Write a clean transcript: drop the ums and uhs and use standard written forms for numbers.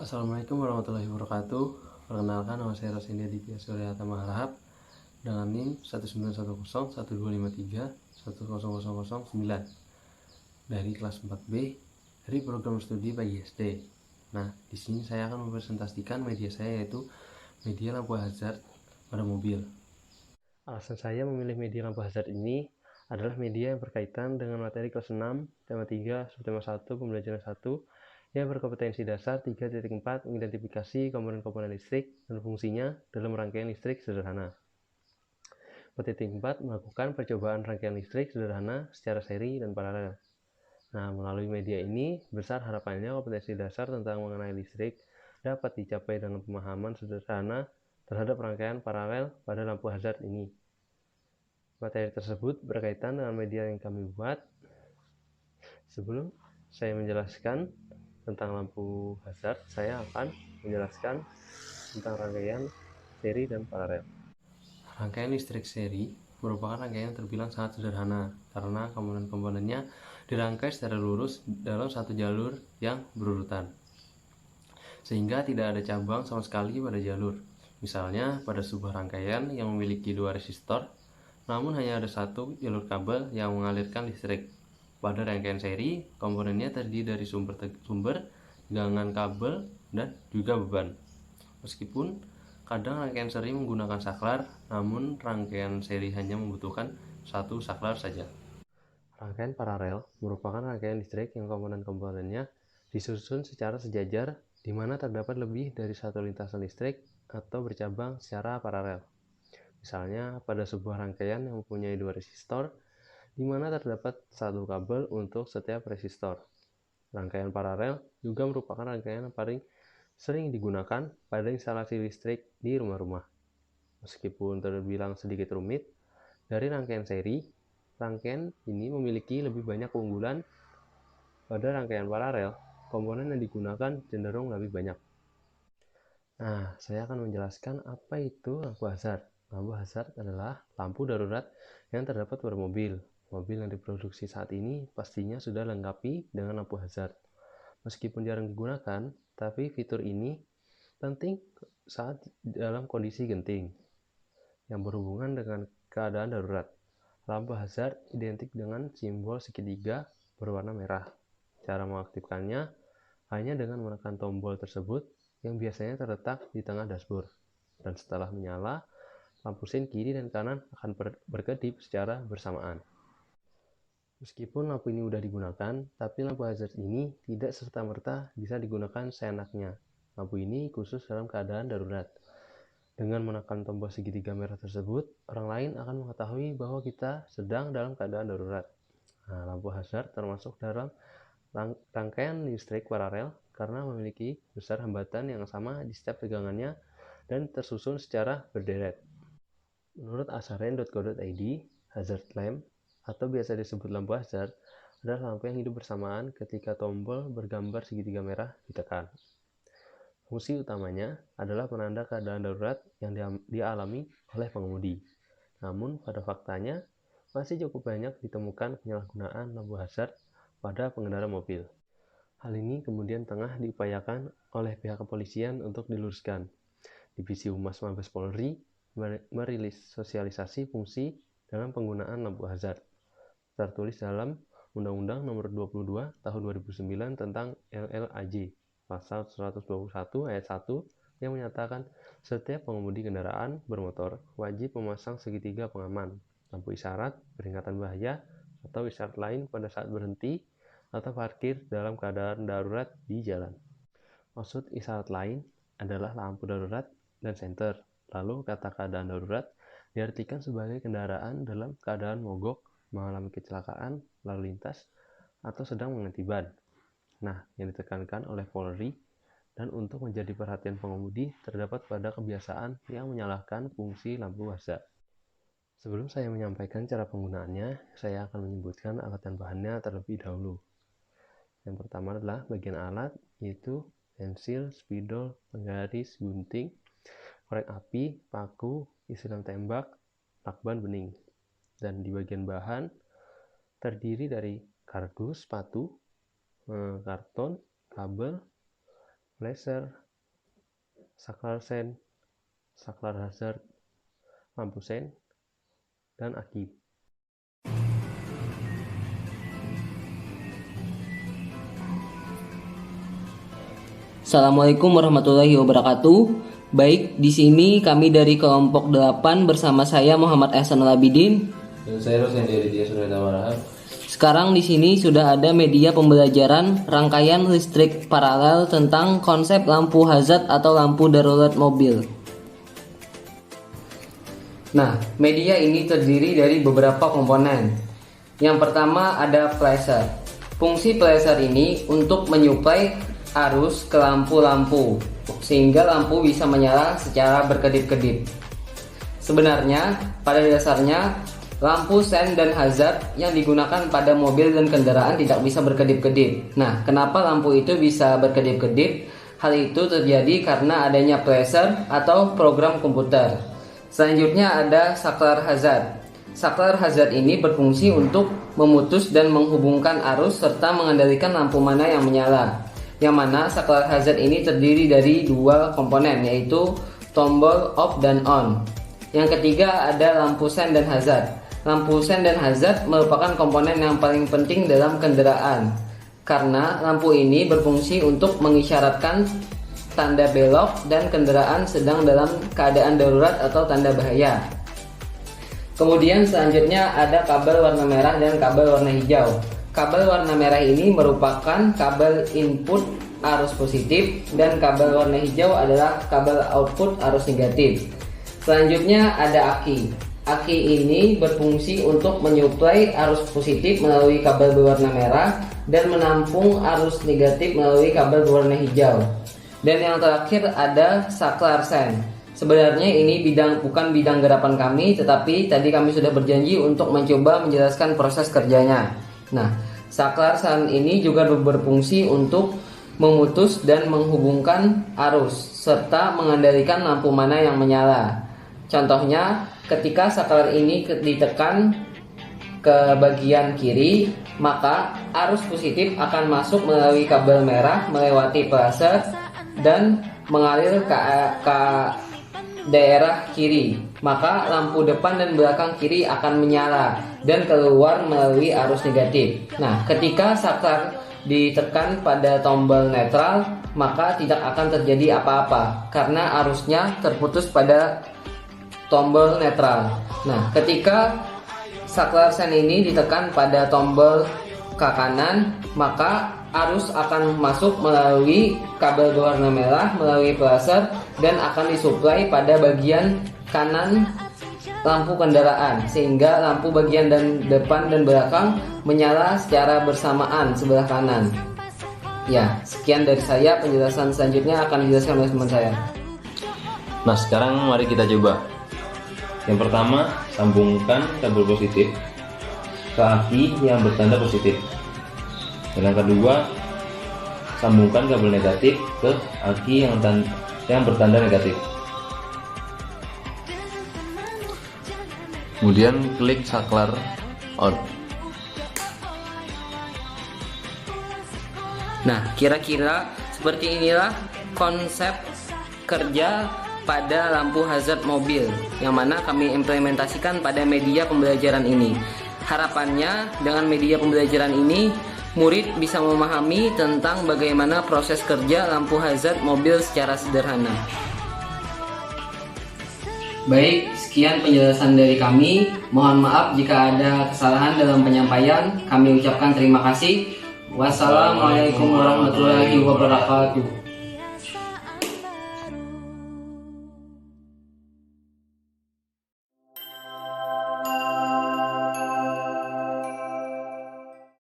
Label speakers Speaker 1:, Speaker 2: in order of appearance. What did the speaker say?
Speaker 1: Assalamualaikum warahmatullahi wabarakatuh. Perkenalkan, nama saya Rosindia Ditya Suryata Maharahap dengan NIM 1910123100009 dari kelas 4B dari program studi pagi SD. Nah, di sini saya akan mempresentasikan media saya, yaitu media lampu hazard pada mobil. Alasan saya memilih media lampu hazard ini adalah media yang berkaitan dengan materi kelas 6, tema 3, subtema 1, pembelajaran 1, yang berkompetensi dasar 3.4 mengidentifikasi komponen-komponen listrik dan fungsinya dalam rangkaian listrik sederhana. Titik 4 melakukan percobaan rangkaian listrik sederhana secara seri dan paralel. Nah, melalui media ini besar harapannya kompetensi dasar tentang mengenai listrik dapat dicapai dengan pemahaman sederhana terhadap rangkaian paralel pada lampu hazard ini. Materi tersebut berkaitan dengan media yang kami buat. Sebelum saya menjelaskan tentang lampu hazard, saya akan menjelaskan tentang rangkaian seri dan paralel. Rangkaian listrik seri merupakan rangkaian yang terbilang sangat sederhana karena komponen-komponennya dirangkai secara lurus dalam satu jalur yang berurutan, sehingga tidak ada cabang sama sekali pada jalur. Misalnya, pada sebuah rangkaian yang memiliki dua resistor, namun hanya ada satu jalur kabel yang mengalirkan listrik. Pada rangkaian seri, komponennya terdiri dari sumber, tegangan kabel, dan juga beban. Meskipun kadang rangkaian seri menggunakan saklar, namun rangkaian seri hanya membutuhkan satu saklar saja. Rangkaian paralel merupakan rangkaian listrik yang komponen-komponennya disusun secara sejajar, di mana terdapat lebih dari satu lintasan listrik atau bercabang secara paralel. Misalnya, pada sebuah rangkaian yang mempunyai dua resistor, di mana terdapat satu kabel untuk setiap resistor. Rangkaian paralel juga merupakan rangkaian yang paling sering digunakan pada instalasi listrik di rumah-rumah. Meskipun terbilang sedikit rumit, dari rangkaian seri, rangkaian ini memiliki lebih banyak keunggulan. Pada rangkaian paralel, komponen yang digunakan cenderung lebih banyak. Nah, saya akan menjelaskan apa itu lampu hazard. Lampu hazard adalah lampu darurat yang terdapat pada mobil. Mobil yang diproduksi saat ini pastinya sudah lengkapi dengan lampu hazard. Meskipun jarang digunakan, tapi fitur ini penting saat dalam kondisi genting yang berhubungan dengan keadaan darurat. Lampu hazard identik dengan simbol segitiga berwarna merah. Cara mengaktifkannya hanya dengan menekan tombol tersebut yang biasanya terletak di tengah dashboard. Dan setelah menyala, lampu sein kiri dan kanan akan berkedip secara bersamaan. Meskipun lampu ini sudah digunakan, tapi lampu hazard ini tidak serta-merta bisa digunakan seenaknya. Lampu ini khusus dalam keadaan darurat. Dengan menekan tombol segitiga merah tersebut, orang lain akan mengetahui bahwa kita sedang dalam keadaan darurat. Nah, lampu hazard termasuk dalam rangkaian listrik paralel karena memiliki besar hambatan yang sama di setiap tegangannya dan tersusun secara berderet. Menurut asaren.co.id, hazard lamp atau biasa disebut lampu hazard adalah lampu yang hidup bersamaan ketika tombol bergambar segitiga merah ditekan. Fungsi utamanya adalah penanda keadaan darurat yang dialami oleh pengemudi. Namun pada faktanya masih cukup banyak ditemukan penyalahgunaan lampu hazard pada pengendara mobil. Hal ini kemudian tengah diupayakan oleh pihak kepolisian untuk diluruskan. Divisi Humas Mabes Polri merilis sosialisasi fungsi dalam penggunaan lampu hazard, tertulis dalam Undang-Undang Nomor 22 Tahun 2009 tentang LLAJ, Pasal 121 Ayat 1 yang menyatakan setiap pengemudi kendaraan bermotor wajib memasang segitiga pengaman, lampu isyarat, peringatan bahaya, atau isyarat lain pada saat berhenti atau parkir dalam keadaan darurat di jalan. Maksud isyarat lain adalah lampu darurat dan senter. Lalu kata keadaan darurat diartikan sebagai kendaraan dalam keadaan mogok, mengalami kecelakaan lalu lintas, atau sedang mengganti ban. Nah, yang ditekankan oleh Polri dan untuk menjadi perhatian pengemudi terdapat pada kebiasaan yang menyalahkan fungsi lampu hazard. Sebelum saya menyampaikan cara penggunaannya, saya akan menyebutkan alat dan bahannya terlebih dahulu. Yang pertama adalah bagian alat, yaitu pensil, spidol, penggaris, gunting, korek api, paku, isi lem tembak, lakban bening. Dan di bagian bahan terdiri dari kardus, sepatu, karton, kabel, flasher, saklar sen, saklar hazard, lampu sen, dan aki.
Speaker 2: Assalamualaikum warahmatullahi wabarakatuh. Baik, di sini kami dari kelompok 8 bersama saya Muhammad Ehsanul Abidin.
Speaker 1: Dan saya Rosen dari Dia Surya Tamarahab.
Speaker 2: Sekarang di sini sudah ada media pembelajaran rangkaian listrik paralel tentang konsep lampu hazard atau lampu darurat mobil. Nah, media ini terdiri dari beberapa komponen. Yang pertama ada flasher. Fungsi flasher ini untuk menyuplai arus ke lampu-lampu sehingga lampu bisa menyala secara berkedip-kedip. Sebenarnya pada dasarnya lampu sen dan hazard yang digunakan pada mobil dan kendaraan tidak bisa berkedip-kedip. Nah, kenapa lampu itu bisa berkedip-kedip? Hal itu terjadi karena adanya flasher atau program komputer. Selanjutnya ada saklar hazard. Saklar hazard ini berfungsi untuk memutus dan menghubungkan arus serta mengendalikan lampu mana yang menyala. Yang mana saklar hazard ini terdiri dari dua komponen, yaitu tombol off dan on. Yang ketiga ada lampu sen dan hazard. Lampu sen dan hazard merupakan komponen yang paling penting dalam kendaraan karena lampu ini berfungsi untuk mengisyaratkan tanda belok dan kendaraan sedang dalam keadaan darurat atau tanda bahaya. Kemudian selanjutnya ada kabel warna merah dan kabel warna hijau. Kabel warna merah ini merupakan kabel input arus positif dan kabel warna hijau adalah kabel output arus negatif. Selanjutnya ada aki. Aki ini berfungsi untuk menyuplai arus positif melalui kabel berwarna merah dan menampung arus negatif melalui kabel berwarna hijau. Dan yang terakhir ada saklar sen. Sebenarnya ini bukan bidang garapan kami, tetapi tadi kami sudah berjanji untuk mencoba menjelaskan proses kerjanya. Nah, saklar sen ini juga berfungsi untuk memutus dan menghubungkan arus serta mengendalikan lampu mana yang menyala. Contohnya, ketika saklar ini ditekan ke bagian kiri, maka arus positif akan masuk melalui kabel merah melewati flasher dan mengalir ke daerah kiri. Maka lampu depan dan belakang kiri akan menyala dan keluar melalui arus negatif. Nah, ketika saklar ditekan pada tombol netral, maka tidak akan terjadi apa-apa karena arusnya terputus pada tombol netral. Nah, ketika saklar sen ini ditekan pada tombol ke kanan, maka arus akan masuk melalui kabel berwarna merah melalui flasher dan akan disuplai pada bagian kanan lampu kendaraan sehingga lampu bagian depan dan belakang menyala secara bersamaan sebelah kanan. Ya, sekian dari saya. Penjelasan selanjutnya akan dijelaskan oleh teman saya.
Speaker 3: Nah, sekarang mari kita coba. Yang pertama, sambungkan kabel positif ke aki yang bertanda positif. Dan yang kedua, sambungkan kabel negatif ke aki yang bertanda negatif.
Speaker 1: Kemudian klik saklar on.
Speaker 2: Nah, kira-kira seperti inilah konsep kerja pada lampu hazard mobil yang mana kami implementasikan pada media pembelajaran ini. Harapannya dengan media pembelajaran ini murid bisa memahami tentang bagaimana proses kerja lampu hazard mobil secara sederhana. Baik, sekian penjelasan dari kami. Mohon maaf jika ada kesalahan dalam penyampaian. Kami ucapkan terima kasih. Wassalamualaikum warahmatullahi wabarakatuh.